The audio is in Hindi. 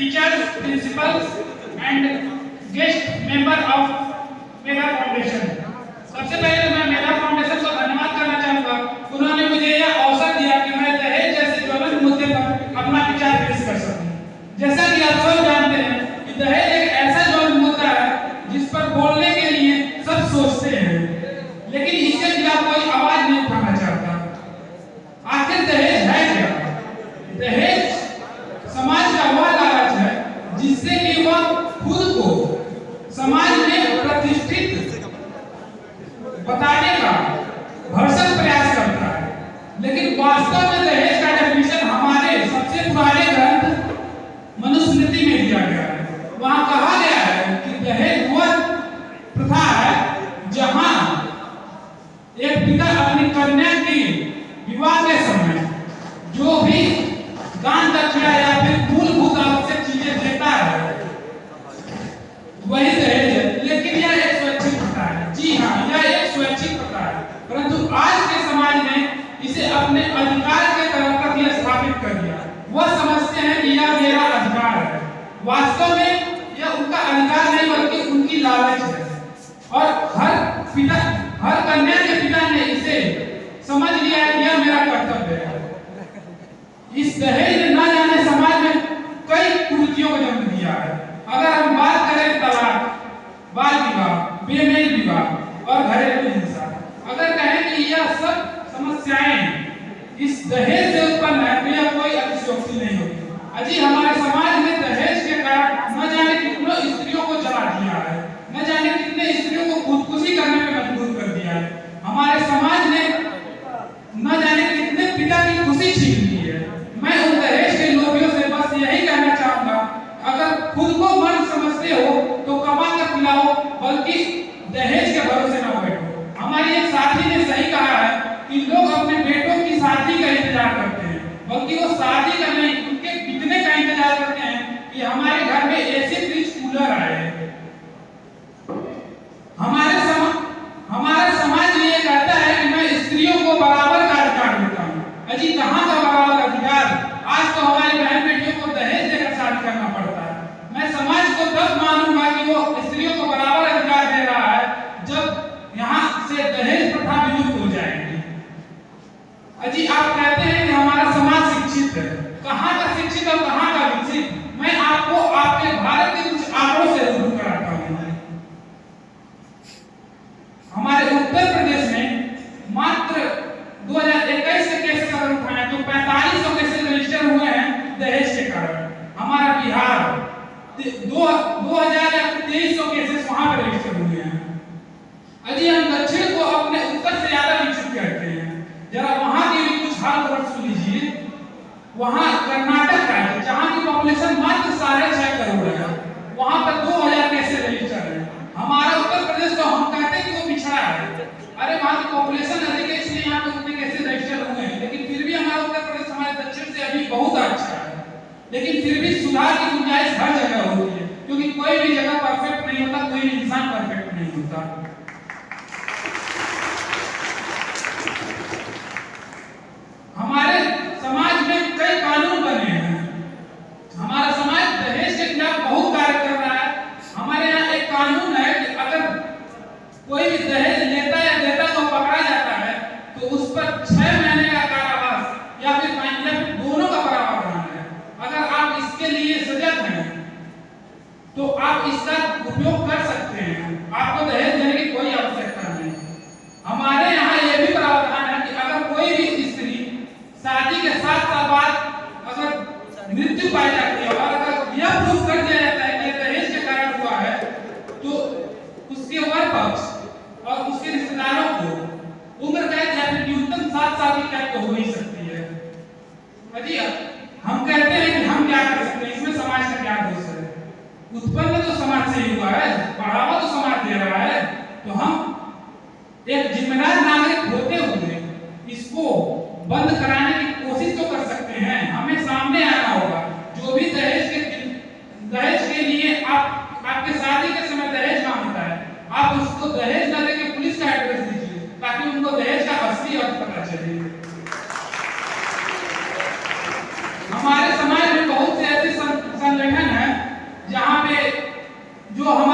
teachers, principals and guest member of mega foundation. सबसे पहले मैं मेगा फाउंडेशन को धन्यवाद करना चाहूंगा। उन्होंने मुझे यह अवसर दिया कि मैं दहेज जैसे ज्वलंत मुद्दे पर अपना विचार पेश कर सकूं। जैसा कि आप सब जानते हैं कि दहेज एक ऐसा ज्वलंत मुद्दा है जिस पर बोलने के लिए सब सोचते हैं, लेकिन इसके खिलाफ कोई आवाज नहीं उठाना चाहता। आखिर दहेज है क्या? दहेज समाज का वह लालच है जिससे कि वह खुद को समाज में प्रतिष्ठित बताने का भरसक प्रयास करता है, लेकिन वास्तव में दहेज का डेफिनेशन हमारे सबसे पुराने ग्रंथ मनुस्मृति में दिया गया है। वहां कहा गया है कि दहेज वह प्रथा है जहां एक पिता अपनी कन्या की विवाह के समय जो भी दान दक्षिणा या फिर मूलभूत आवश्यक चीजें देता है वही दहेज है। लेकिन यह एक स्वैच्छिक प्रथा है। जी हाँ, यह एक स्वैच्छिक प्रथा है, परंतु आज के समाज ने इसे अपने अधिकार के तरह प्रतिस्थापित कर दिया। वह समझते हैं कि यह मेरा अधिकार है। वास्तव में यह उनका अधिकार नहीं बल्कि उनकी लालच है। और हर कन्या के पिता ने इसे समझ लिया है कि यह मेरा कर्तव्य है। इस दहेज ने न जाने समाज में कई कुरीतियों को जन्म दिया है। अगर हम बात करें तलाक, बाल विवाह, बेमेल विवाह और घरेलू हिंसा, अगर कहें कि यह सब समस्याएं इस दहेज से उत्पन्न है तो यह कोई अतिशयोक्ति नहीं होगी। अजी हमारे समाज में दहेज के कारण न जाने कितनों स्त्रियों को जला दिया है, न जाने कितने स्त्रियों को खुदकुशी करने में मजबूर कर दिया है। हमारे समाज ने न जाने कितने पिता की खुशी छीन ली है। मैं उन दहेज के लोभियों से बस यही कहना चाहूंगा, अगर खुद को मर्द समझते हो तो कमा कर खिलाओ, बल्कि दहेज के भरोसे न बैठो। हमारी एक साथी ने सही कहा है कि लोग अपने बेटों की शादी का इंतजार करते हैं, बल्कि वो शादी का नहीं उनके बिकने का इंतजार करते हैं कि हमारे घर में एसी फ्रिज कूलर आए। हमारा समाज ये कहता है कि मैं स्त्रियों को बराबर का अधिकार देता हूँ। अजी कहाँ का बराबर अधिकार? आज तो हमारी बहन बेटियों को दहेज देकर शादी करना पड़ता है। मैं समाज को तब मानूंगा कि वो स्त्रियों को बराबर अधिकार दे रहा है जब यहाँ से दहेज प्रथा विलुप्त हो जाएगी। अजी आप कहते हैं कि हमारा समाज शिक्षित है। कहाँ का शिक्षित और कहाँ का विकसित? मैं आपको आपके भारत के कुछ आंकड़ों से रूबरू कराता हूँ। हमारे उत्तर प्रदेश में मात्र 2021 के केस अगर उठाएं तो 4500 केसेस रजिस्टर हुए हैं दहेज के कारण। हमारा बिहार 2300 केसेस वहां पर रजिस्टर हुए हैं। अजी हम दक्षिण को अपने उत्तर से ज्यादा विकसित करते हैं। जरा वहां के भी कुछ हाल खबर सुन लीजिए। वहां कर्नाटक का है जहां की पॉपुलेशन मात्र 6.5 करोड़ है, वहां पर 2000 केसेस रजिस्टर है। हमारा उत्तर प्रदेश तो हम कहते हैं कि वो पिछड़ा है। अरे वहां की पॉपुलेशन अधिक है इसलिए यहाँ पे उतने केसेस रजिस्टर हुए हैं, लेकिन फिर भी हमारा उत्तर प्रदेश हमारे दक्षिण से अभी बहुत अच्छा है। लेकिन फिर भी सुधार की गुंजाइश हर जगह होती है, क्योंकि कोई भी जगह परफेक्ट नहीं होता, कोई भी इंसान परफेक्ट नहीं होता। हमारे समाज में कई कानून बने हैं। हमारा समाज दहेज के खिलाफ बहुत कार्य कर रहा है। हमारे यहाँ एक कानून है कि अगर कोई भी दहेज लेता या देता तो पकड़ा जाता है तो उस पर 6 महीने का कारावास या फिर फाइन या फिर दोनों का प्रावधान है। अगर आप इसके लिए सजग हैं तो आप इसका उपयोग कर सकते हैं। आपको दहेज देने की कोई आवश्यकता नहीं। हमारे यहाँ यह भी प्रावधान है कि अगर कोई भी स्त्री शादी के 7 साल बाद अगर मृत्यु पाई जाती है और अगर यह प्रूफ कर दिया जाता है कि दहेज के कारण हुआ है तो उसके वर पक्ष और उसके रिश्तेदारों को उम्र कैद या फिर न्यूनतम 7 साल की कैद तो हो ही सकती है। अजी हम कहते हैं कि हम क्या कर सकते हैं, इसमें समाज का क्या दोष है? उत्पन्न तो समाज से ही हुआ है, बढ़ावा तो समाज दे रहा है, तो हम एक जिम्मेदार नागरिक होते हुए इसको बंद कराने की कोशिश तो कर सकते हैं। हमें सामने आना होगा। जो भी दहेज के लिए आपके शादी के समय दहेज मांगता है, आप उसको दहेज न देके पुलिस का एड्रेस दीजिए ताकि उनको दहेज का असली अर्थ पता चले। हमारे समाज में बहुत से ऐसे संगठन हैं जो हमारे